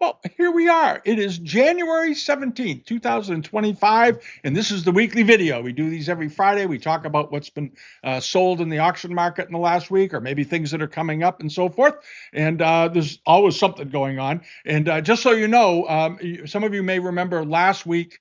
Well, here we are. It is January 17th, 2025, and this is the weekly video. We do these every Friday. We talk about what's been sold in the auction market in the last week, or maybe things that are coming up and so forth. And there's always something going on. And just so you know, some of you may remember last week,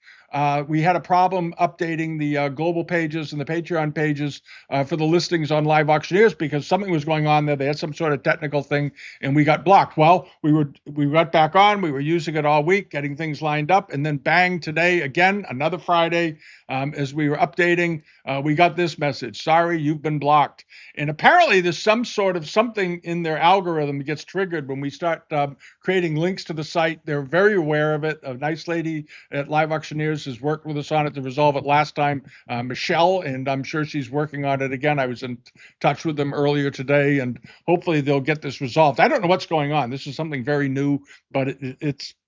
we had a problem updating the global pages and the Patreon pages for the listings on Live Auctioneers because something was going on there. They had some sort of technical thing, and we got blocked. Well, we got back on. We were using it all week, getting things lined up, and then bang, today again, another Friday. As we were updating, we got this message: "Sorry, you've been blocked." And apparently, there's some sort of something in their algorithm that gets triggered when we start creating links to the site. They're very aware of it. A nice lady at Live Auctioneers has worked with us on it to resolve it last time, Michelle, and I'm sure she's working on it again. I was in touch with them earlier today, and hopefully they'll get this resolved. I don't know what's going on. This is something very new, but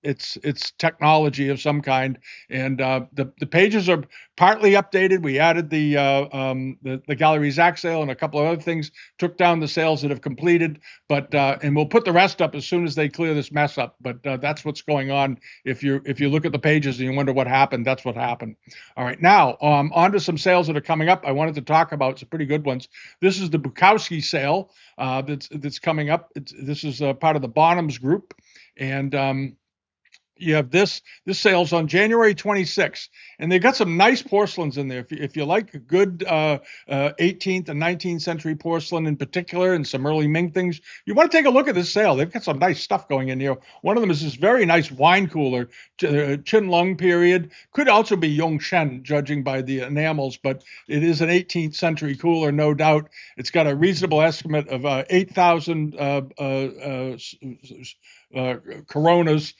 it's technology of some kind, and the pages are partly updated. We added the gallery Zach sale and a couple of other things. Took down the sales that have completed, but and we'll put the rest up as soon as they clear this mess up. But that's what's going on. If you look at the pages and you wonder what happened, that's what happened. All right, now on to some sales that are coming up. I wanted to talk about some pretty good ones. This is the Bukowski sale that's coming up. This is part of the Bonhams group, and you have this sale's on January 26th, and they've got some nice porcelains in there. If you like a good 18th and 19th century porcelain in particular, and some early Ming things, you want to take a look at this sale. They've got some nice stuff going in here. One of them is this very nice wine cooler, Qinlong period. Could also be Yongshen, judging by the enamels, but it is an 18th century cooler, no doubt. It's got a reasonable estimate of 8,000 Coronas,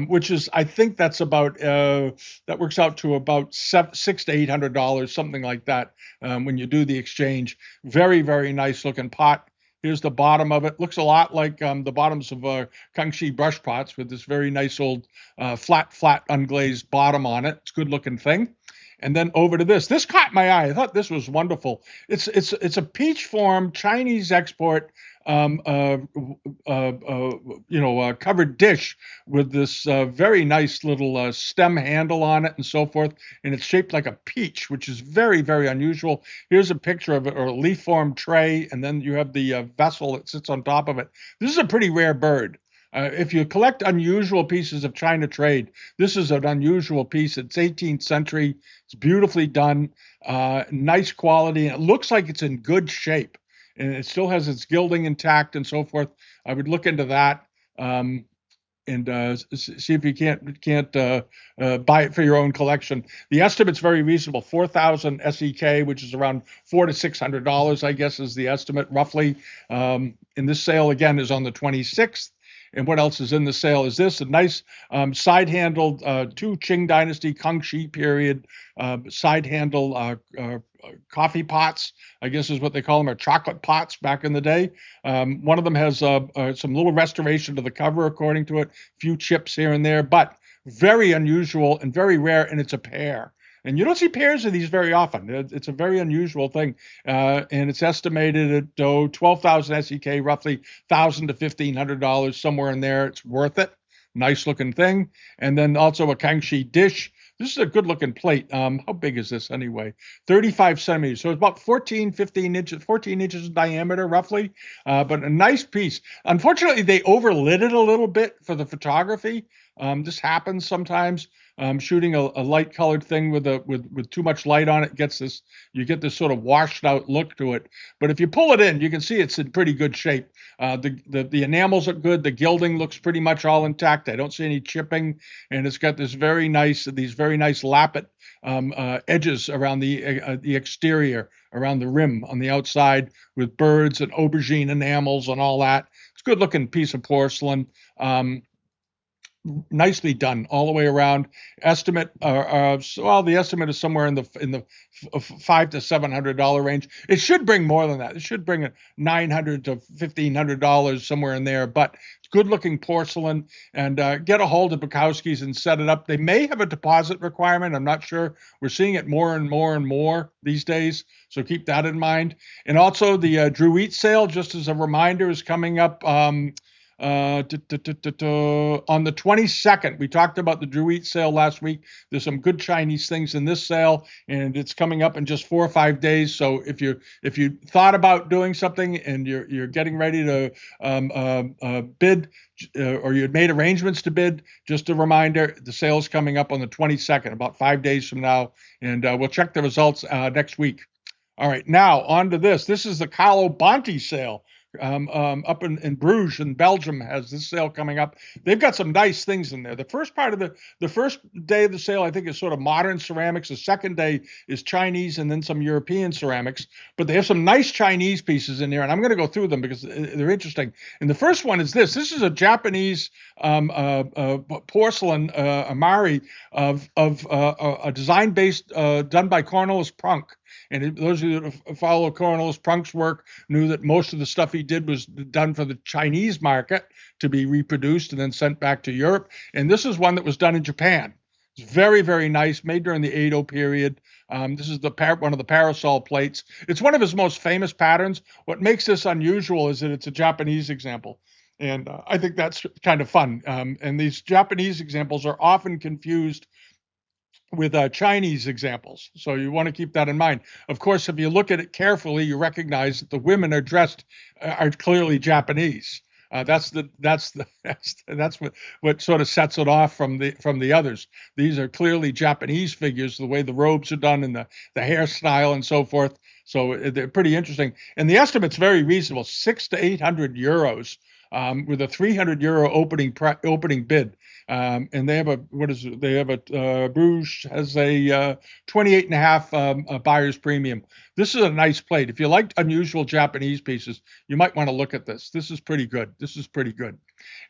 which is, I think that's about that works out to about $600 to $800, something like that, when you do the exchange. Very, very nice looking pot. Here's the bottom of it. Looks a lot like the bottoms of Kangxi brush pots, with this very nice old flat unglazed bottom on it. It's a good looking thing. And then over to this. This caught my eye. I thought this was wonderful. It's a peach form Chinese export, covered dish with this very nice little stem handle on it and so forth. And it's shaped like a peach, which is very, very unusual. Here's a picture of it, or a leaf form tray, and then you have the vessel that sits on top of it. This is a pretty rare bird. If you collect unusual pieces of China trade, this is an unusual piece. It's 18th century. It's beautifully done, nice quality, and it looks like it's in good shape. And it still has its gilding intact and so forth. I would look into that and see if you can't buy it for your own collection. The estimate's very reasonable: 4,000 SEK, which is around $400 to $600, I guess, is the estimate roughly. And this sale again is on the 26th. And what else is in the sale is this: a nice side-handled two Qing Dynasty Kangxi period side-handle coffee pots, I guess is what they call them, or chocolate pots back in the day. One of them has some little restoration to the cover, according to it, a few chips here and there, but very unusual and very rare, and it's a pair. And you don't see pairs of these very often. It's a very unusual thing. And it's estimated at 12,000 SEK, roughly $1,000 to $1,500, somewhere in there. It's worth it. Nice looking thing. And then also a Kangxi dish. This is a good looking plate. How big is this anyway? 35 centimeters. So it's about 14 inches in diameter, roughly. But a nice piece. Unfortunately, they overlit it a little bit for the photography. This happens sometimes. Shooting a light colored thing with too much light on it you get this sort of washed out look to it. But if you pull it in, you can see it's in pretty good shape. The enamels are good. The gilding looks pretty much all intact. I don't see any chipping, and it's got these very nice lappet edges around the exterior, around the rim on the outside, with birds and aubergine enamels and all that. It's a good looking piece of porcelain. Nicely done all the way around. Estimate, the estimate is somewhere in the $500 to $700 range. It should bring more than that. It should bring $900 to $1,500, somewhere in there. But it's good-looking porcelain, and get a hold of Bukowski's and set it up. They may have a deposit requirement. I'm not sure. We're seeing it more and more these days, so keep that in mind. And also the Drew Eats sale, just as a reminder, is coming up On the 22nd, we talked about the Druid sale last week. There's some good Chinese things in this sale, and it's coming up in just 4 or 5 days. So if you thought about doing something and you're getting ready to bid, or you had made arrangements to bid, just a reminder, the sale is coming up on the 22nd, about 5 days from now, and we'll check the results next week. All right, now on to this. This is the Carlo Bonte sale. Up in Bruges in Belgium has this sale coming up. They've got some nice things in there. The first part of the first day of the sale, I think, is sort of modern ceramics. The second day is Chinese and then some European ceramics. But they have some nice Chinese pieces in there, and I'm going to go through them because they're interesting. And the first one is this. This is a Japanese porcelain amari of a design based done by Cornelis Prunk. And those of you that follow Cornelis Prunk's work knew that most of the stuff he did was done for the Chinese market to be reproduced and then sent back to Europe. And this is one that was done in Japan. It's very, very nice, made during the Edo period. This is one of the parasol plates. It's one of his most famous patterns. What makes this unusual is that it's a Japanese example. And I think that's kind of fun. And these Japanese examples are often confused with Chinese examples. So you want to keep that in mind. Of course, if you look at it carefully, you recognize that the women are dressed are clearly Japanese. That's what sort of sets it off from the others. These are clearly Japanese figures, the way the robes are done and the hairstyle and so forth. So they're pretty interesting. And the estimate's very reasonable, 600 to 800 euros. With a 300 euro opening bid. And they have Bruges has a 28 and a half buyer's premium. This is a nice plate. If you like unusual Japanese pieces, you might want to look at this. This is pretty good.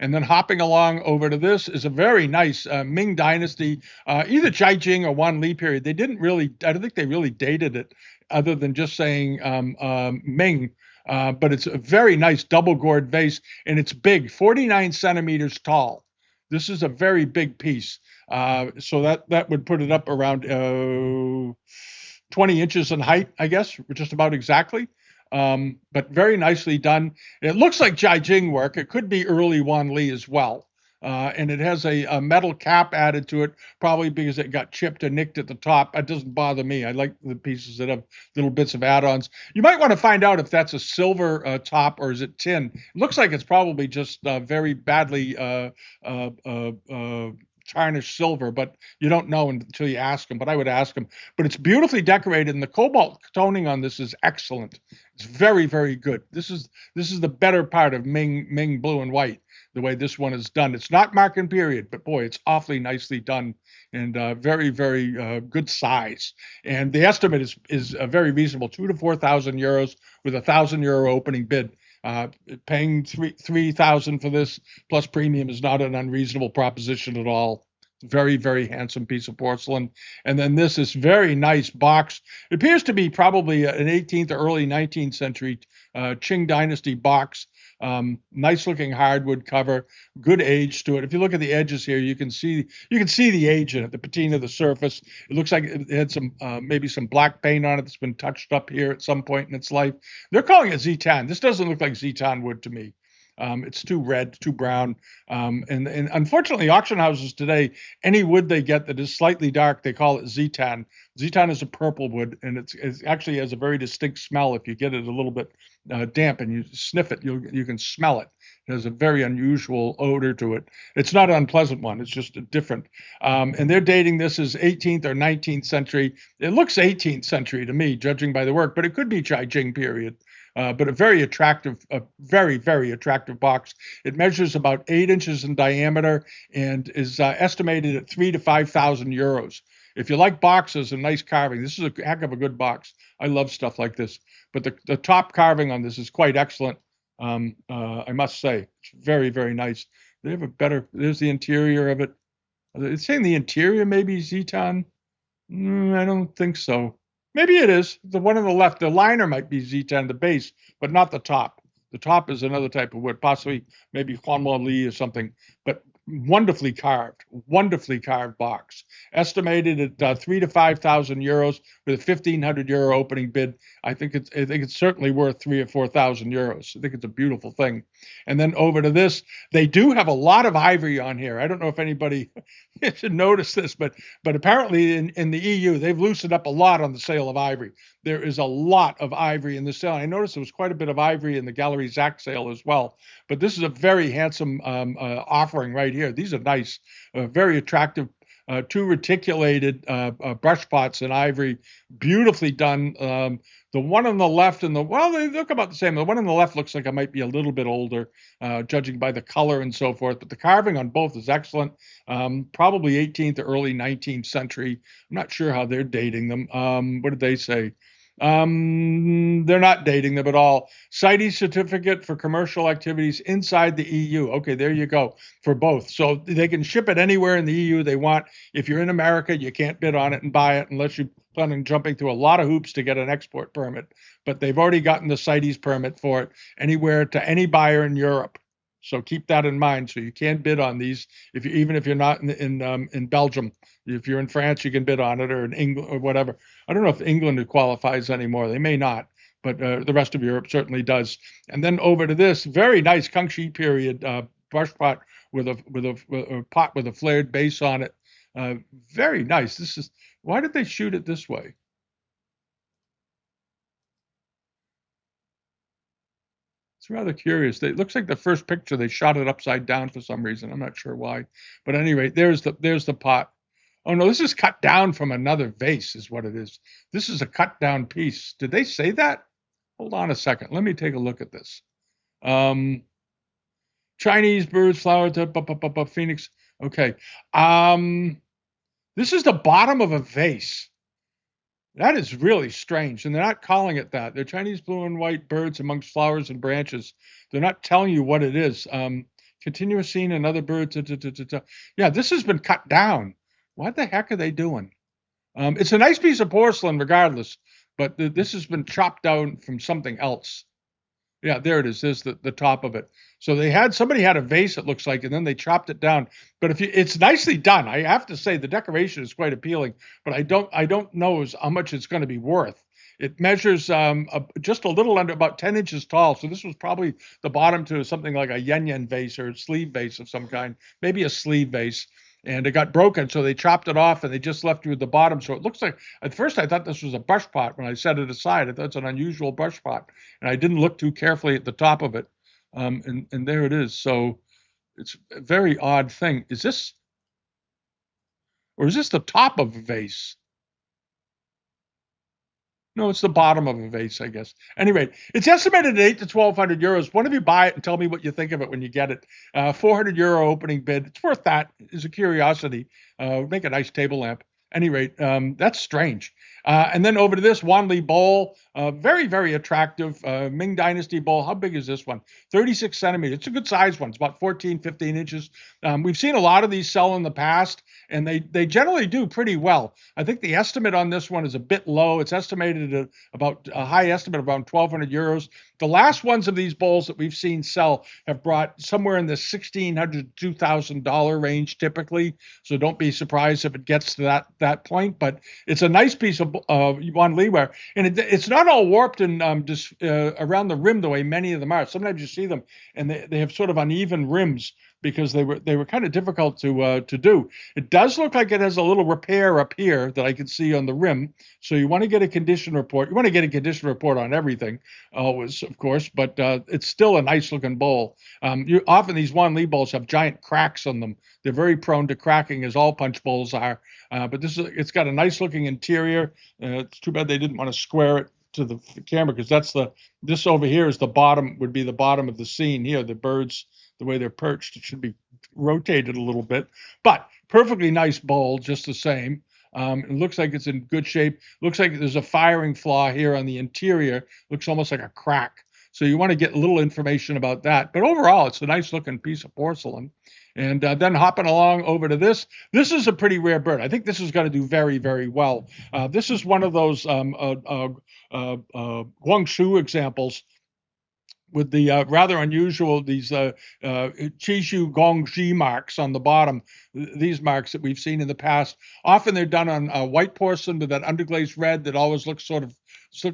And then hopping along over to this is a very nice Ming Dynasty, either Jiajing or Wanli period. I don't think they really dated it other than just saying Ming. But it's a very nice double gourd vase, and it's big, 49 centimeters tall. This is a very big piece. So that would put it up around 20 inches in height, I guess, just about exactly. But very nicely done. It looks like Jiajing work. It could be early Wanli as well. And it has a metal cap added to it, probably because it got chipped and nicked at the top. That doesn't bother me. I like the pieces that have little bits of add-ons. You might want to find out if that's a silver top or is it tin. It looks like it's probably just very badly tarnished silver, but you don't know until you ask them. But I would ask them. But it's beautifully decorated, and the cobalt toning on this is excellent. It's very, very good. This is the better part of Ming blue and white. The way this one is done, it's not mark and period, but boy, it's awfully nicely done and very, very good size. And the estimate is very reasonable, 2,000 to 4,000 euros with a €1,000 opening bid. Paying 3,000 for this plus premium is not an unreasonable proposition at all. Very, very handsome piece of porcelain. And then this is very nice box. It appears to be probably an 18th or early 19th century Qing Dynasty box. Nice looking hardwood cover, good age to it. If you look at the edges here, you can see the age in it, the patina of the surface. It looks like it had some maybe some black paint on it that's been touched up here at some point in its life. They're calling it Zetan. This doesn't look like Zetan wood to me. It's too red, too brown. And unfortunately, auction houses today, any wood they get that is slightly dark, they call it Zetan. Zetan is a purple wood, and it actually has a very distinct smell. If you get it a little bit damp and you sniff it, you can smell it. It has a very unusual odor to it. It's not an unpleasant one. It's just different. And they're dating this as 18th or 19th century. It looks 18th century to me, judging by the work, but it could be Jiajing period. But a very attractive, very, very attractive box. It measures about 8 inches in diameter and is estimated at 3,000 to 5,000 euros. If you like boxes and nice carving, this is a heck of a good box. I love stuff like this. But the top carving on this is quite excellent. I must say, it's very, very nice. They have there's the interior of it. It's saying the interior maybe Zetan. I don't think so. Maybe it is. The one on the left, the liner might be Zetan, the base, but not the top. The top is another type of wood, possibly maybe Huanmo Li or something. But wonderfully carved box. Estimated at 3 to 5 thousand euros with a 1,500 euro opening bid. I think it's certainly worth 3 or 4 thousand euros. I think it's a beautiful thing. And then over to this, they do have a lot of ivory on here. I don't know if anybody should notice this, but apparently in the EU they've loosened up a lot on the sale of ivory. There is a lot of ivory in the sale. I noticed there was quite a bit of ivory in the Gallery Zach sale as well. But this is a very handsome offering right here. These are nice, very attractive. Two reticulated brush pots in ivory, beautifully done. The one on the left and well, they look about the same. The one on the left looks like it might be a little bit older, judging by the color and so forth. But the carving on both is excellent. Probably 18th or early 19th century. I'm not sure how they're dating them. What did they say? They're not dating them at all. CITES certificate for commercial activities inside the EU. Okay, there you go for both. So they can ship it anywhere in the EU they want. If you're in America, you can't bid on it and buy it unless you plan on jumping through a lot of hoops to get an export permit. But they've already gotten the CITES permit for it anywhere to any buyer in Europe. So keep that in mind. So you can bid on these even if you're not in Belgium. If you're in France, you can bid on it, or in England or whatever. I don't know if England qualifies anymore. They may not, but the rest of Europe certainly does. And then over to this very nice Kangxi period brush pot with a pot with a flared base on it. Very nice. Why did they shoot it this way? It's rather curious. It looks like the first picture they shot it upside down for some reason. I'm not sure why, but anyway, there's the pot. Oh no, this is cut down from another vase, is what it is. This is a cut down piece. Did they say that? Hold on a second. Let me take a look at this. Chinese birds, flower, phoenix. Okay. This is the bottom of a vase. That is really strange. And they're not calling it that. They're Chinese blue and white birds amongst flowers and branches. They're not telling you what it is. Continuous scene and other birds. Yeah, this has been cut down. What the heck are they doing? It's a nice piece of porcelain regardless, but this has been chopped down from something else. Yeah, there it is. There's the top of it. So somebody had a vase, it looks like, and then they chopped it down. But it's nicely done. I have to say the decoration is quite appealing, but I don't know how much it's going to be worth. It measures just a little under about 10 inches tall. So this was probably the bottom to something like a yen vase or a sleeve vase of some kind, maybe a sleeve vase. And it got broken, so they chopped it off and they just left you at the bottom. So it looks like, at first I thought this was a brush pot. When I set it aside, I thought it's an unusual brush pot. And I didn't look too carefully at the top of it. And there it is. So it's a very odd thing. Is this the top of a vase? No, it's the bottom of a vase, I guess. Anyway, it's estimated at 8 to 1,200 euros. One of you buy it and tell me what you think of it when you get it. 400 euro opening bid. It's worth that. It's a curiosity. Make a nice table lamp. Any rate, that's strange. And then over to this Wanli bowl, very, very attractive Ming Dynasty bowl. How big is this one? 36 centimeters. It's a good size one. It's about 14, 15 inches. We've seen a lot of these sell in the past, and they generally do pretty well. I think the estimate on this one is a bit low. It's estimated at about a high estimate of around 1,200 euros. The last ones of these bowls that we've seen sell have brought somewhere in the $1,600 to $2,000 range typically. So don't be surprised if it gets to that point. But it's a nice piece of Wanli ware, and it's not all warped and just around the rim the way many of them are. Sometimes you see them and they have sort of uneven rims because they were kind of difficult to do. It does look like it has a little repair up here that I can see on the rim. So you want to get a condition report. You want to get a condition report on everything, always, of course, but it's still a nice looking bowl. Often these Wanli bowls have giant cracks on them. They're very prone to cracking, as all punch bowls are. But it's got a nice looking interior. It's too bad they didn't want to square it to the camera, because this over here is would be the bottom of the scene here. The birds, the way they're perched, it should be rotated a little bit, but perfectly nice bowl just the same. It looks like it's in good shape. Looks like there's a firing flaw here on the interior. Looks almost like a crack. So you want to get a little information about that. But overall, it's a nice looking piece of porcelain. And then hopping along over to this is a pretty rare bird. I think this is going to do very, very well. This is one of those Guangzhou examples with the rather unusual these Chishu Gongji marks on the bottom. These marks that we've seen in the past. Often they're done on white porcelain with that underglazed red that always looks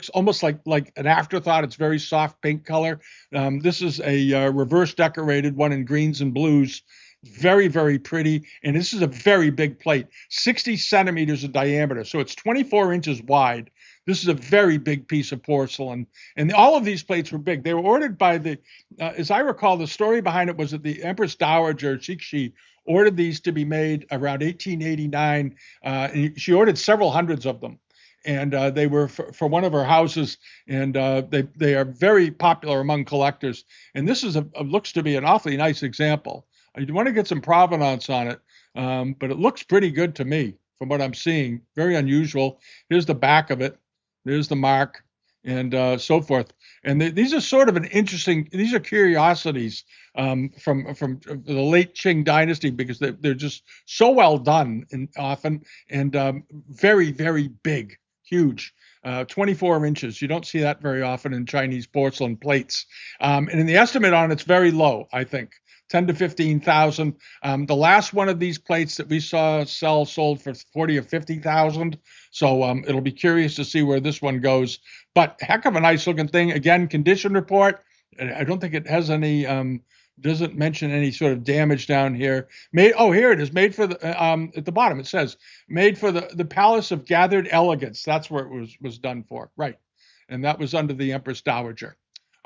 almost like an afterthought. It's very soft pink color. This is a reverse decorated one in greens and blues. Very, very pretty. And this is a very big plate, 60 centimeters in diameter. So it's 24 inches wide. This is a very big piece of porcelain. And all of these plates were big. They were ordered by as I recall, the story behind it was that the Empress Dowager Cixi ordered these to be made around 1889. And she ordered several hundreds of them. And they were for one of her houses, and they are very popular among collectors. And this looks to be an awfully nice example. You want to get some provenance on it, but it looks pretty good to me from what I'm seeing. Very unusual. Here's the back of it. There's the mark, and so forth. And these are sort of these are curiosities from the late Qing dynasty, because they're just so well done and often, and very, very big, huge. 24 inches. You don't see that very often in Chinese porcelain plates. And in the estimate on it's very low, I think. 10 to 15,000. The last one of these plates that we saw sold for 40 or 50,000. So it'll be curious to see where this one goes. But heck of a nice looking thing. Again, condition report. I don't think it has any. Doesn't mention any sort of damage down here. Here it is. Made for the at the bottom. It says made for the Palace of Gathered Elegance. That's where it was done for. Right, and that was under the Empress Dowager.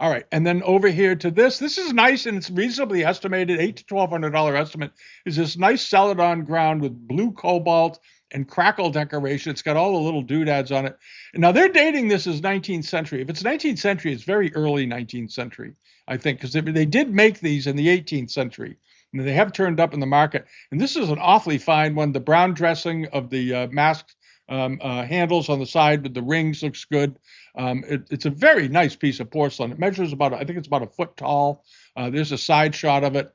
All right, and then over here to this is nice, and it's reasonably estimated, $800 to $1,200 estimate, is this nice celadon ground with blue cobalt and crackle decoration. It's got all the little doodads on it. And now they're dating this as 19th century. If it's 19th century, it's very early 19th century, I think, because they did make these in the 18th century. And they have turned up in the market. And this is an awfully fine one. The brown dressing of the masked handles on the side with the rings looks good. It's a very nice piece of porcelain. It measures I think it's about a foot tall. There's a side shot of it.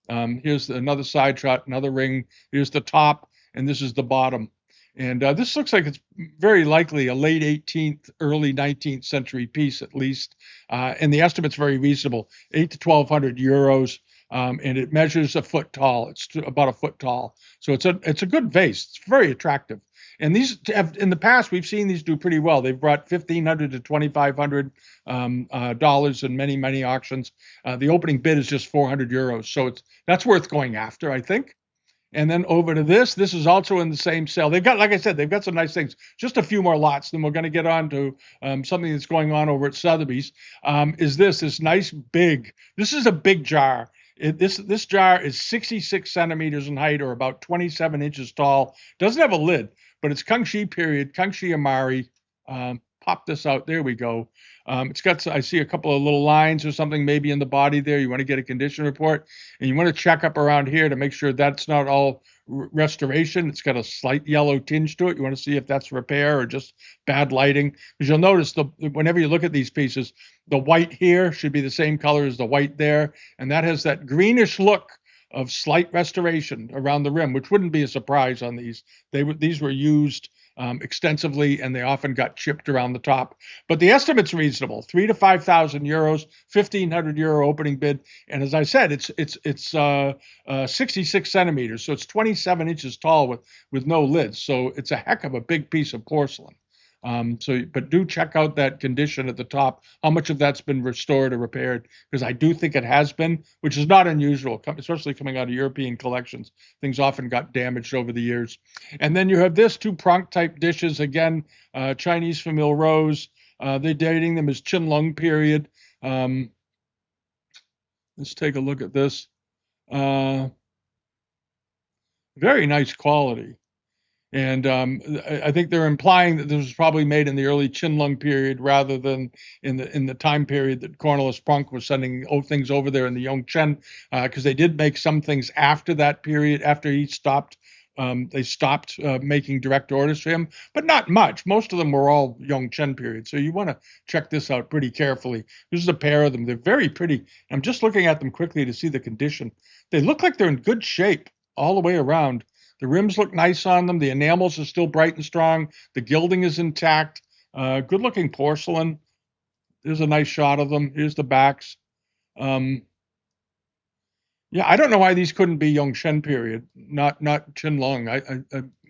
Here's another side shot, another ring. Here's the top, and this is the bottom. And this looks like it's very likely a late 18th, early 19th century piece at least. And the estimate's very reasonable, 8 to 1,200 euros. And it measures a foot tall. It's about a foot tall. So it's a good vase. It's very attractive. And these in the past, we've seen these do pretty well. They've brought $1,500 to $2,500 dollars in many, many auctions. The opening bid is just 400 euros. So that's worth going after, I think. And then over to this is also in the same sale. They've got, like I said, they've got some nice things. Just a few more lots. Then we're going to get on to something that's going on over at Sotheby's. Is this nice big? This is a big jar. This jar is 66 centimeters in height, or about 27 inches tall. Doesn't have a lid, but it's Kangxi period, Kangxi Amari. Pop this out. There we go. It's got, I see a couple of little lines or something maybe in the body there. You want to get a condition report, and you want to check up around here to make sure that's not all restoration. It's got a slight yellow tinge to it. You want to see if that's repair or just bad lighting. Because you'll notice whenever you look at these pieces, the white here should be the same color as the white there, and that has that greenish look of slight restoration around the rim, which wouldn't be a surprise on these. These were used extensively, and they often got chipped around the top. But the estimate's reasonable: 3,000 to 5,000 euros, 1,500 euro opening bid. And as I said, it's 66 centimeters, so it's 27 inches tall with no lids. So it's a heck of a big piece of porcelain. But do check out that condition at the top, how much of that's been restored or repaired, because I do think it has been, which is not unusual, especially coming out of European collections. Things often got damaged over the years. And then you have two pronk type dishes, again, Chinese famille rose. They're dating them as Qianlong period. Let's take a look at this. Very nice quality. And I think they're implying that this was probably made in the early Qianlong period rather than in the time period that Cornelis Prunk was sending things over there in the Yongchen, because they did make some things after that period, after he stopped. They stopped making direct orders for him, but not much. Most of them were all Yongchen period. So you want to check this out pretty carefully. This is a pair of them. They're very pretty. I'm just looking at them quickly to see the condition. They look like they're in good shape all the way around. The rims look nice on them. The enamels are still bright and strong. The gilding is intact. Good-looking porcelain. There's a nice shot of them. Here's the backs. Um, yeah, I don't know why these couldn't be Yongchen period, not Qinlong.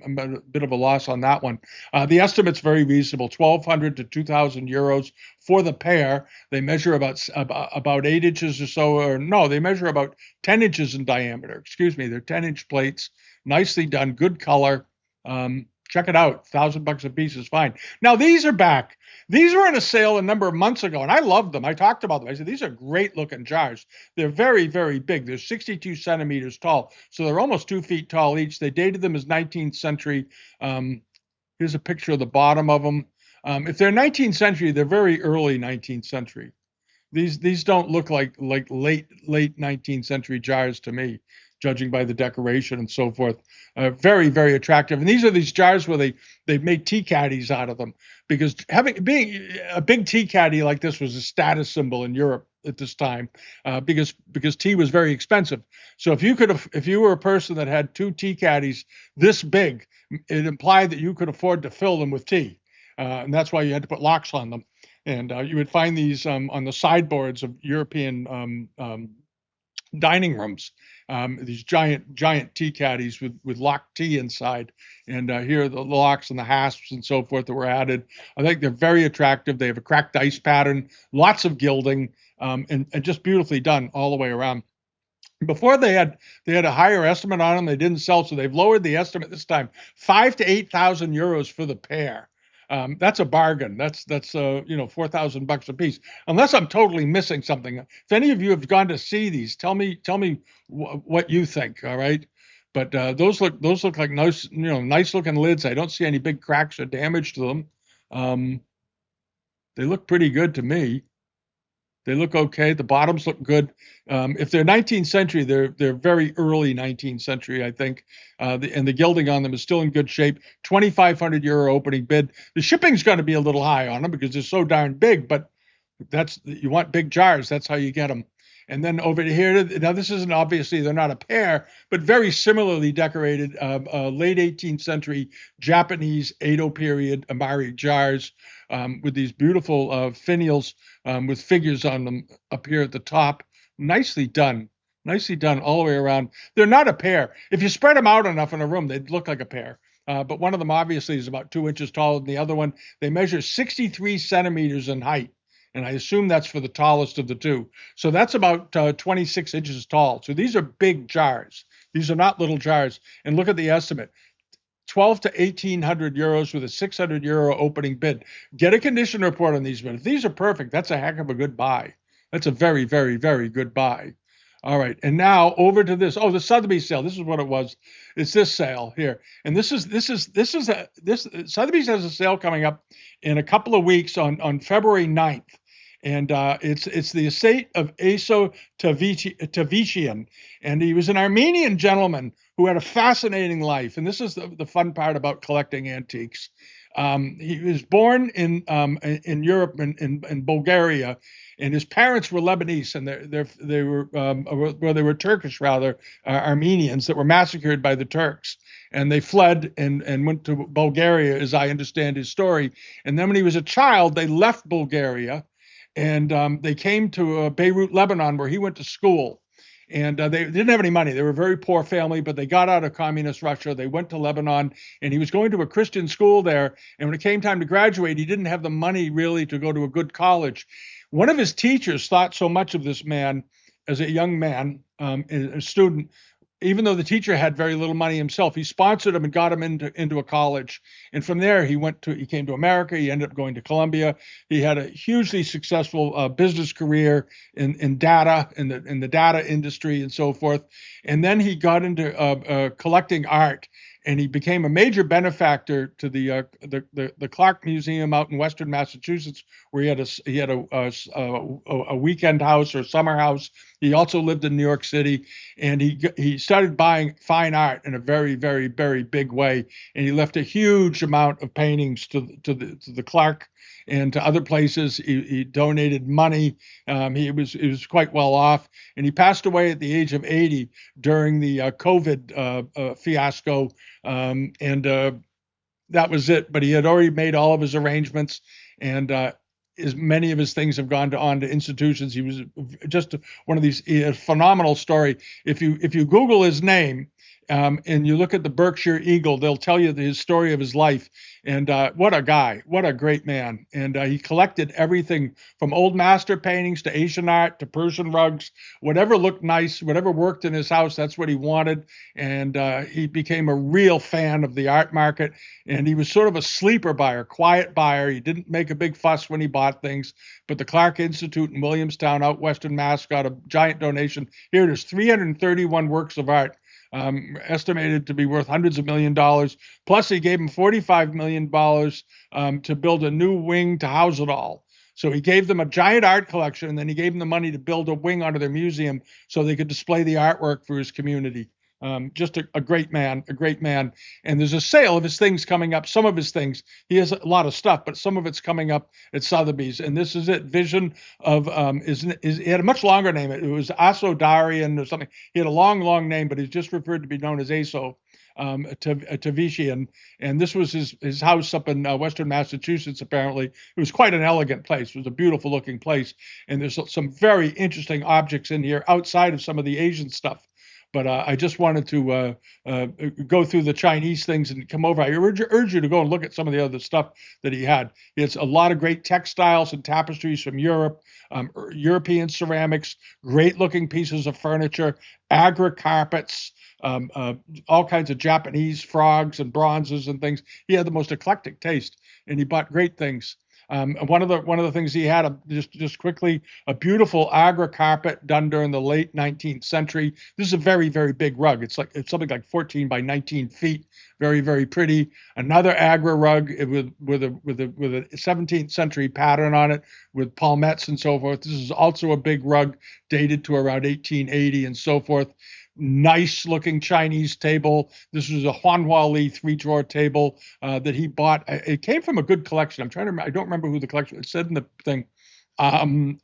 I'm at a bit of a loss on that one. The estimate's very reasonable: 1,200 to 2,000 euros for the pair. They measure about 8 inches or so, or no, they measure about 10 inches in diameter. Excuse me, they're 10-inch plates, nicely done, good color. Check it out, $1,000 a piece is fine. Now these are back. These were in a sale a number of months ago, and I loved them. I talked about them. I said these are great looking jars. They're very, very big. They're 62 centimeters tall, so they're almost 2 feet tall each. They dated them as 19th century. Um, Here's a picture of the bottom of them. If they're 19th century, they're very early 19th century. These don't look like late 19th century jars to me, judging by the decoration and so forth. Very, very attractive. And these jars where they've made tea caddies out of them, because being a big tea caddy like this was a status symbol in Europe at this time, because tea was very expensive. So if you were a person that had two tea caddies this big, it implied that you could afford to fill them with tea, and that's why you had to put locks on them. And you would find these on the sideboards of European dining rooms. These giant tea caddies with locked tea inside. And here are the locks and the hasps and so forth that were added. I think they're very attractive. They have a cracked ice pattern, lots of gilding, and just beautifully done all the way around. Before they had a higher estimate on them, they didn't sell, so they've lowered the estimate this time, 5 to 8 thousand euros for the pair. That's a bargain. That's 4,000 bucks a piece. Unless I'm totally missing something. If any of you have gone to see these, tell me what you think. All right, but those look like nice looking lids. I don't see any big cracks or damage to them. Um, they look pretty good to me. They look okay. The bottoms look good. If they're 19th century, they're very early 19th century, I think. And the gilding on them is still in good shape. 2,500 euro opening bid. The shipping's going to be a little high on them because they're so darn big, but you want big jars. That's how you get them. And then over here, now this isn't obviously they're not a pair, but very similarly decorated late 18th century Japanese Edo period Amari jars with these beautiful finials with figures on them up here at the top. Nicely done all the way around. They're not a pair. If you spread them out enough in a room, they'd look like a pair. But one of them obviously is about 2 inches taller than the other one. They measure 63 centimeters in height, and I assume that's for the tallest of the two. So that's about 26 inches tall. So these are big jars. These are not little jars. And look at the estimate. 12 to 1,800 euros with a 600 euro opening bid. Get a condition report on these, but if these are perfect, that's a heck of a good buy. That's a very, very, very good buy. All right, and now over to this. Oh, the Sotheby sale. This is what it was. It's this sale here, and this Sotheby's has a sale coming up in a couple of weeks on February 9th. And it's the estate of Aso Tavician, and he was an Armenian gentleman who had a fascinating life. And this is the fun part about collecting antiques. He was born in Europe, in Bulgaria, and his parents were Lebanese, and they were Turkish rather, Armenians that were massacred by the Turks, and they fled and went to Bulgaria, as I understand his story. And then when he was a child, they left Bulgaria, and they came to Beirut, Lebanon, where he went to school. And they didn't have any money. They were a very poor family, but they got out of communist Russia. They went to Lebanon, and he was going to a Christian school there. And when it came time to graduate, he didn't have the money really to go to a good college. One of his teachers thought so much of this man as a young man, a student, even though the teacher had very little money himself, he sponsored him and got him into a college. And from there, he came to America. He ended up going to Columbia. He had a hugely successful business career in data, in the data industry and so forth. And then he got into collecting art. And he became a major benefactor to the Clark Museum out in Western Massachusetts, where he had a weekend house or summer house. He also lived in New York City, and he started buying fine art in a very, very, very big way. And he left a huge amount of paintings to the Clark and to other places. He donated money. He was quite well off, and he passed away at the age of 80 during the COVID fiasco. And that was it. But he had already made all of his arrangements, and many of his things have gone on to institutions. He was just one of these phenomenal story. If you Google his name, and you look at the Berkshire Eagle, they'll tell you his story of his life. And what a guy, what a great man. And he collected everything from old master paintings to Asian art to Persian rugs, whatever looked nice, whatever worked in his house, that's what he wanted. And he became a real fan of the art market. And he was sort of a sleeper buyer, quiet buyer. He didn't make a big fuss when he bought things. But the Clark Institute in Williamstown, out Western Mass, got a giant donation. Here it is, 331 works of art, estimated to be worth hundreds of $millions. Plus, he gave him $45 million to build a new wing to house it all. So he gave them a giant art collection, and then he gave them the money to build a wing onto their museum so they could display the artwork for his community. Just a great man, a great man. And there's a sale of his things coming up. Some of his things, he has a lot of stuff, but some of it's coming up at Sotheby's. And this is it. Vision of he had a much longer name. It was Asodarian or something. He had a long name, but he's just referred to be known as Aso. Tavishian, and this was his house up in Western Massachusetts. Apparently, it was quite an elegant place. It was a beautiful looking place, and there's some very interesting objects in here outside of some of the Asian stuff. But I just wanted to go through the Chinese things and come over. I urge you to go and look at some of the other stuff that he had. It's a lot of great textiles and tapestries from Europe, European ceramics, great looking pieces of furniture, agra carpets, all kinds of Japanese frogs and bronzes and things. He had the most eclectic taste, and he bought great things. One of the things he had, just quickly, a beautiful agra carpet done during the late 19th century. This is a very, very big rug. It's something like 14 by 19 feet. Very, very pretty. Another agra rug with a 17th century pattern on it with palmettes and so forth. This is also a big rug dated to around 1880 and so forth. Nice looking Chinese table. This was a Huanhua Li 3-drawer table that he bought. It came from a good collection. I'm trying to remember. I don't remember who the collection. It said in the thing. Gandalf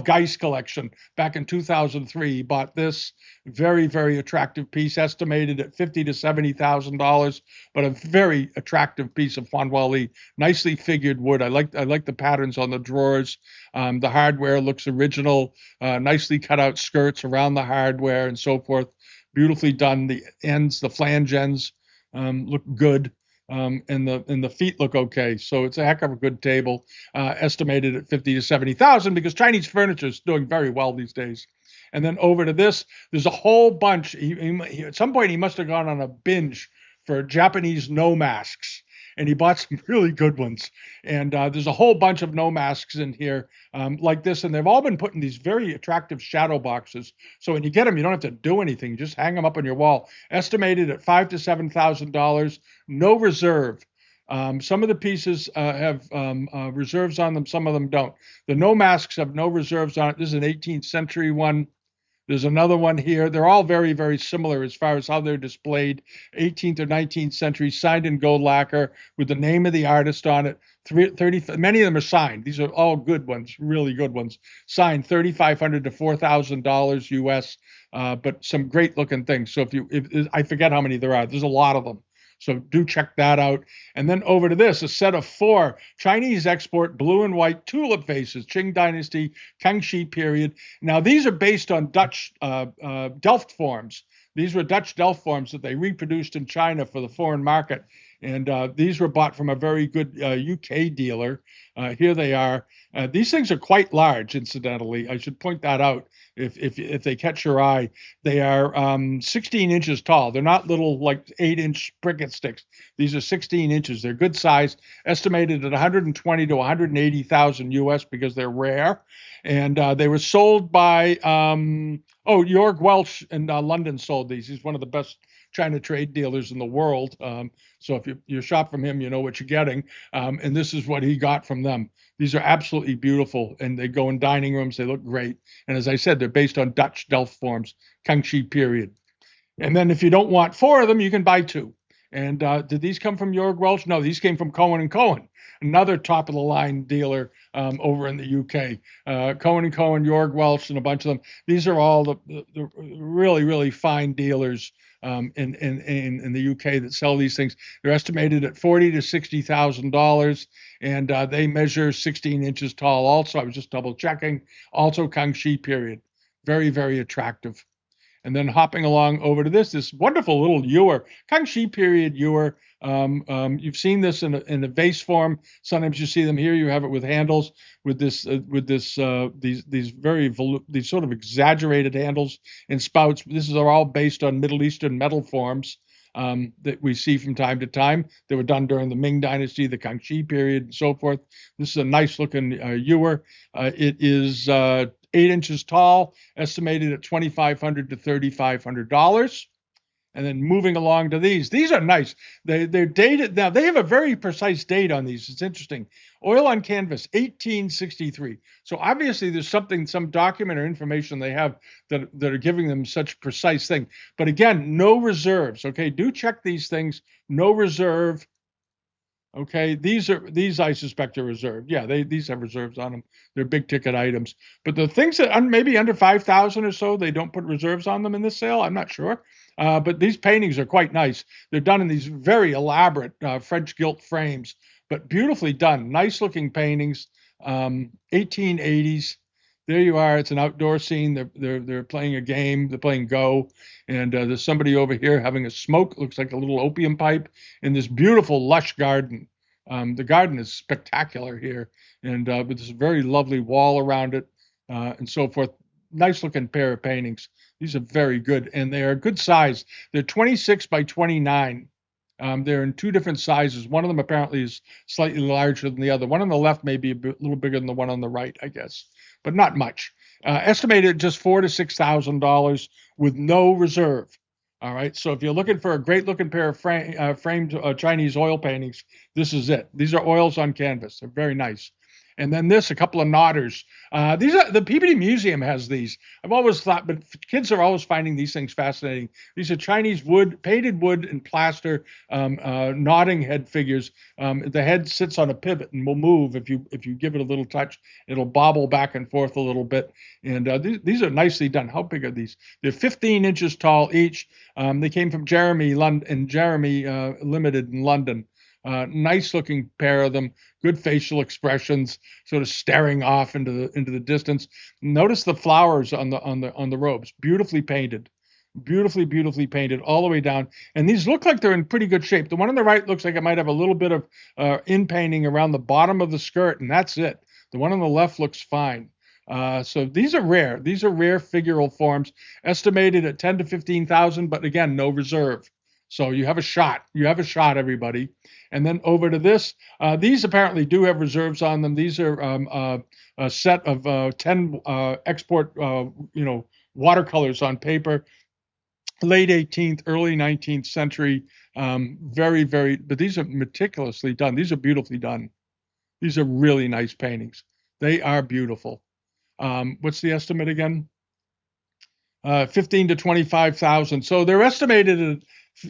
Geist collection back in 2003. He bought this very, very attractive piece, estimated at $50,000 to $70,000, but a very attractive piece of Huanhua Li. Nicely figured wood. I like the patterns on the drawers. The hardware looks original. Nicely cut out skirts around the hardware and so forth. Beautifully done. The ends, the flange ends, look good. And the feet look okay, so it's a heck of a good table, estimated at 50 to 70,000 because Chinese furniture is doing very well these days. And then over to this, there's a whole bunch. At some point, he must have gone on a binge for Japanese no masks, and he bought some really good ones. And there's a whole bunch of no masks in here like this, and they've all been put in these very attractive shadow boxes. So when you get them, you don't have to do anything; you just hang them up on your wall. Estimated at $5,000 to $7,000, no reserve. Some of the pieces have reserves on them; some of them don't. The no masks have no reserves on it. This is an 18th century one. There's another one here. They're all very, very similar as far as how they're displayed. 18th or 19th century, signed in gold lacquer with the name of the artist on it. 30, many of them are signed. These are all good ones, really good ones. Signed $3,500 to $4,000 US, but some great looking things. So if I forget how many there are, there's a lot of them. So do check that out. And then over to this, a set of 4 Chinese export blue and white tulip vases, Qing Dynasty, Kangxi period. Now, these are based on Dutch Delft forms. These were Dutch Delft forms that they reproduced in China for the foreign market. And these were bought from a very good UK dealer. Here they are. These things are quite large, incidentally. I should point that out if they catch your eye. They are 16 inches tall. They're not little like 8-inch cricket sticks. These are 16 inches. They're good size, estimated at 120 to 180,000 US because they're rare. And they were sold by Jorg Welch in London sold these. He's one of the best China trade dealers in the world. So if you shop from him, you know what you're getting. And this is what he got from them. These are absolutely beautiful, and they go in dining rooms. They look great. And as I said, they're based on Dutch Delft forms, Kangxi period. And then if you don't want 4 of them, you can buy 2. And did these come from Jorg Welch? No, these came from Cohen and Cohen, another top of the line dealer over in the UK. Cohen and Cohen, Jorg Welch, and a bunch of them. These are all the really, really fine dealers in the UK that sell these things. They're estimated at $40,000 to $60,000, and they measure 16 inches tall. Also, I was just double checking. Also, Kangxi period, very, very attractive. And then hopping along over to this wonderful little ewer, Kangxi period ewer. You've seen this in a vase form. Sometimes you see them here. You have it with handles, these sort of exaggerated handles and spouts. This is all based on Middle Eastern metal forms that we see from time to time. They were done during the Ming Dynasty, the Kangxi period, and so forth. This is a nice looking ewer. It is 8 inches tall, estimated at $2,500 to $3,500. And then moving along to these are nice. They're dated now. They have a very precise date on these. It's interesting. Oil on canvas, 1863. So obviously there's some document or information they have that are giving them such precise thing. But again, no reserves. Okay, do check these things. No reserve. Okay, these I suspect are reserved. Yeah, these have reserves on them. They're big ticket items. But the things that maybe under 5,000 or so, they don't put reserves on them in this sale. I'm not sure. But these paintings are quite nice. They're done in these very elaborate French gilt frames, but beautifully done. Nice looking paintings. 1880s. There you are. It's an outdoor scene. They're playing a game. They're playing Go, and there's somebody over here having a smoke. Looks like a little opium pipe in this beautiful lush garden. The garden is spectacular here, and with this very lovely wall around it, and so forth. Nice looking pair of paintings. These are very good, and they are good size. They're 26 by 29. They're in two different sizes. One of them apparently is slightly larger than the other. One on the left may be a little bigger than the one on the right, I guess, but not much. Estimated just $4,000 to $6,000 with no reserve. All right. So if you're looking for a great looking pair of framed Chinese oil paintings, this is it. These are oils on canvas. They're very nice. And then a couple of knotters. These are the Peabody Museum has these. I've always thought, but kids are always finding these things fascinating. These are Chinese painted wood and plaster knotting head figures. The head sits on a pivot and will move if you give it a little touch. It'll bobble back and forth a little bit. And these are nicely done. How big are these? They're 15 inches tall each. They came from Jeremy Limited in London. Nice looking pair of them, good facial expressions, sort of staring off into the distance. Notice the flowers on the robes, beautifully painted all the way down. And these look like they're in pretty good shape. The one on the right looks like it might have a little bit of in painting around the bottom of the skirt, and that's it. The one on the left looks fine. So these are rare. These are rare figural forms, estimated at 10 to 15,000, but again, no reserve. So you have a shot. Everybody. And then over to this. These apparently do have reserves on them. These are a set of 10 export, watercolors on paper, late 18th, early 19th century. Very, very, but these are meticulously done. These are beautifully done. These are really nice paintings. They are beautiful. What's the estimate again? 15 to 25,000. So they're estimated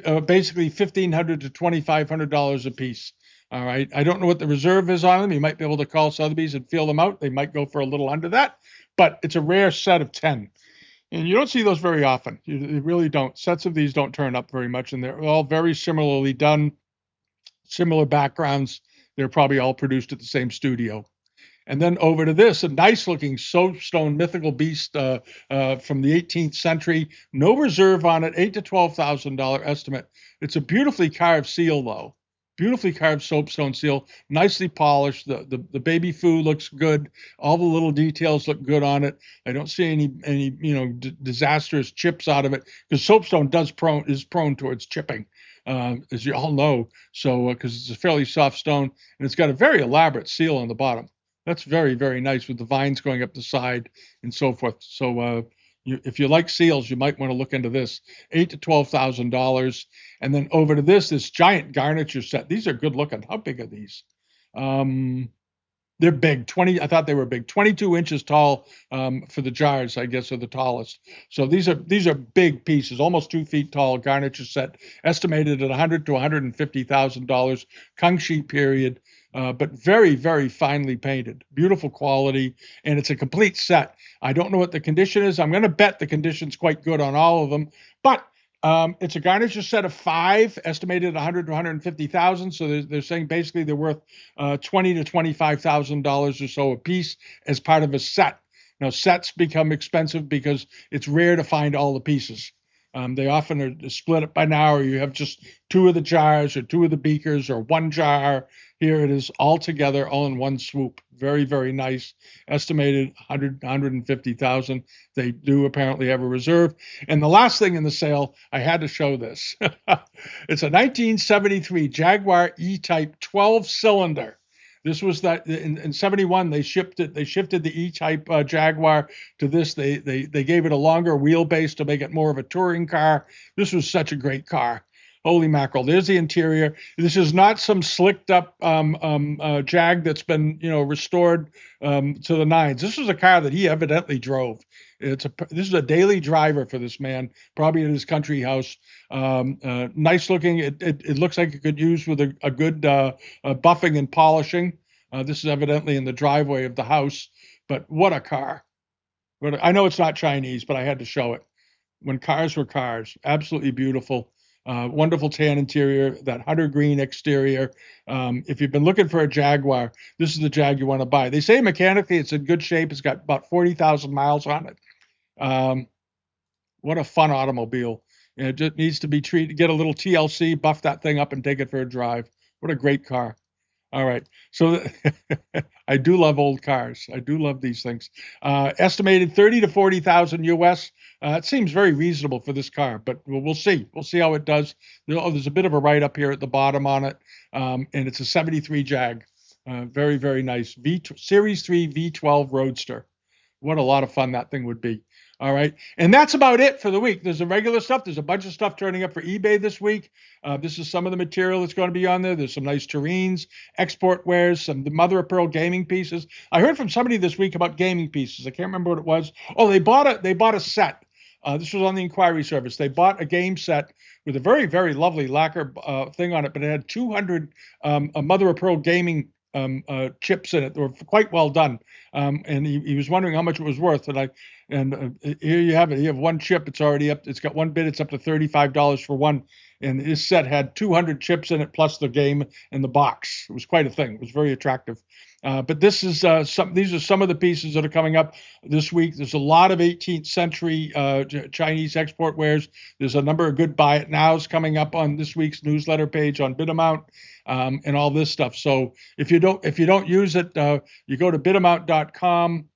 at basically $1,500 to $2,500 a piece. All right. I don't know what the reserve is on them. You might be able to call Sotheby's and feel them out. They might go for a little under that, but it's a rare set of 10. And you don't see those very often. You really don't. Sets of these don't turn up very much, and they're all very similarly done, similar backgrounds. They're probably all produced at the same studio. And then over to this, a nice looking soapstone mythical beast from the 18th century. No reserve on it, $8,000 to $12,000 estimate. It's a beautifully carved seal, though. Beautifully carved soapstone seal, nicely polished. The baby foo looks good. All the little details look good on it. I don't see any disastrous chips out of it, because soapstone is prone towards chipping, as you all know. So because it's a fairly soft stone, and it's got a very elaborate seal on the bottom. That's very, very nice with the vines going up the side and so forth. So if you like seals, you might want to look into this. $8,000 to $12,000. And then over to this giant garniture set. These are good looking. How big are these? They're big. 20. I thought they were big. 22 inches tall for the jars, I guess, are the tallest. So these are big pieces, almost 2 feet tall. Garniture set, estimated at 100 to $150,000. Kangxi period, but very very finely painted, beautiful quality, and it's a complete set. I don't know what the condition is. I'm going to bet the condition's quite good on all of them, but it's a garniture set of five, estimated at 100 to 150,000. So they're saying basically they're worth $20 to $25,000 or so a piece as part of a set. Now sets become expensive because it's rare to find all the pieces. They often are split up by now, or you have just two of the jars or two of the beakers or one jar. Here it is all together, all in one swoop. Very, very nice. Estimated 100, 150,000. They do apparently have a reserve. And the last thing in the sale, I had to show this. It's a 1973 Jaguar E-Type 12-cylinder. This was that in 71 they shipped it. They shifted the E-Type Jaguar to this. They gave it a longer wheelbase to make it more of a touring car. This was such a great car. Holy mackerel! There's the interior. This is not some slicked up Jag that's been restored to the nines. This was a car that he evidently drove. This is a daily driver for this man, probably at his country house. Nice looking. It looks like it could use with a good buffing and polishing. This is evidently in the driveway of the house. But what a car! I know it's not Chinese, but I had to show it. When cars were cars, absolutely beautiful. Wonderful tan interior, that hunter green exterior. If you've been looking for a Jaguar, this is the Jag you want to buy. They say mechanically it's in good shape. It's got about 40,000 miles on it. What a fun automobile. It just needs to be treated, get a little TLC, buff that thing up and take it for a drive. What a great car. All right. So I do love old cars. I do love these things. Estimated 30 to 40,000 US. It seems very reasonable for this car, but we'll see. We'll see how it does. There's a bit of a write up here at the bottom on it. And it's a 73 Jag. Very, very nice. Series 3 V12 Roadster. What a lot of fun that thing would be. All right. And that's about it for the week. There's the regular stuff. There's a bunch of stuff turning up for eBay this week. This is some of the material that's going to be on there. There's some nice terrains, export wares, some the mother of pearl gaming pieces. I heard from somebody this week about gaming pieces. I can't remember what it was. Oh, they bought a set. This was on the inquiry service. They bought a game set with a very, very lovely lacquer thing on it, but it had 200 mother of pearl gaming chips in it. They were quite well done. And he was wondering how much it was worth. And here you have it. You have one chip. It's already up. It's got one bid. It's up to $35 for one. And his set had 200 chips in it plus the game and the box. It was quite a thing. It was very attractive. But this is these are some of the pieces that are coming up this week. There's a lot of 18th century Chinese export wares. There's a number of good buy it nows coming up on this week's newsletter page on Bidamount and all this stuff. So if you don't use it, you go to bidamount.com.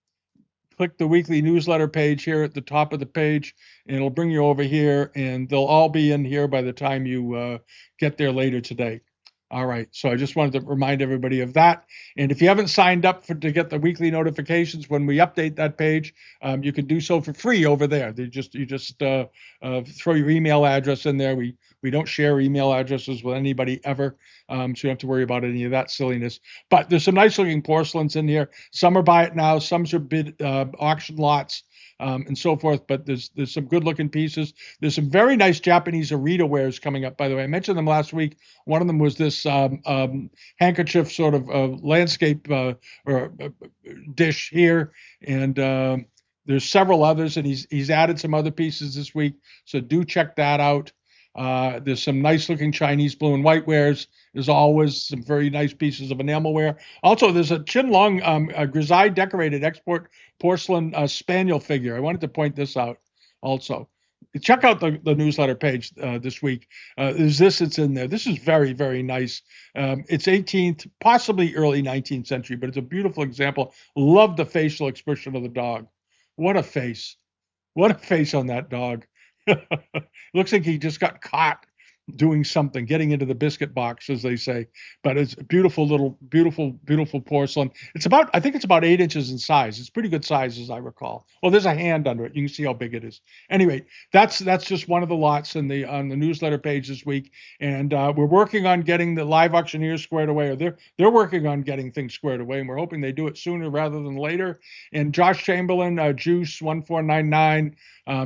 Click the weekly newsletter page here at the top of the page, and it'll bring you over here, and they'll all be in here by the time you get there later today. All right, so I just wanted to remind everybody of that. And if you haven't signed up to get the weekly notifications when we update that page, you can do so for free over there. You just throw your email address in there. We don't share email addresses with anybody ever, so you don't have to worry about any of that silliness. But there's some nice looking porcelains in here. Some are buy it now, some are bid auction lots. And so forth, but there's some good looking pieces. There's some very nice Japanese Arita wares coming up, by the way. I mentioned them last week. One of them was this handkerchief sort of landscape or dish here, and there's several others, and he's added some other pieces this week, so do check that out. There's some nice looking Chinese blue and white wares. There's always some very nice pieces of enamelware. Also, there's a Qinlong grisaille decorated export porcelain spaniel figure. I wanted to point this out also. Check out the newsletter page this week. It's in there. This is very, very nice. It's 18th, possibly early 19th century, but it's a beautiful example. Love the facial expression of the dog. What a face. What a face on that dog. Looks like he just got caught. doing something, getting into the biscuit box, as they say. But it's beautiful little, beautiful, beautiful porcelain. I think it's about 8 inches in size. It's pretty good size, as I recall. Well, there's a hand under it. You can see how big it is. Anyway, that's just one of the lots on the newsletter page this week, and we're working on getting the live auctioneers squared away, or they're working on getting things squared away, and we're hoping they do it sooner rather than later. And Josh Chamberlain, Juice 1499.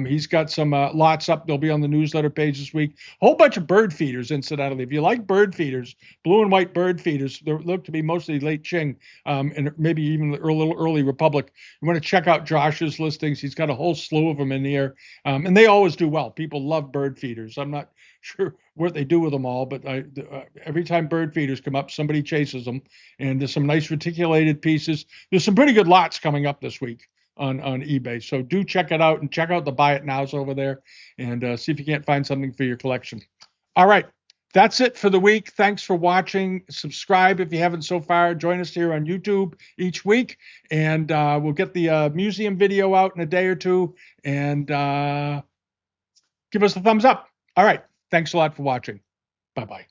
He's got some lots up. They'll be on the newsletter page this week. A whole bunch of bird feeders, incidentally. If you like bird feeders, blue and white bird feeders, they look to be mostly late Qing, and maybe even the little early Republic. You want to check out Josh's listings. He's got a whole slew of them in here, and they always do well. People love bird feeders. I'm not sure what they do with them all, but every time bird feeders come up, somebody chases them. And there's some nice reticulated pieces. There's some pretty good lots coming up this week on eBay. So do check it out, and check out the Buy It Nows over there, and see if you can't find something for your collection. All right. That's it for the week. Thanks for watching. Subscribe if you haven't so far. Join us here on YouTube each week, and we'll get the museum video out in a day or two, and give us a thumbs up. All right. Thanks a lot for watching. Bye-bye.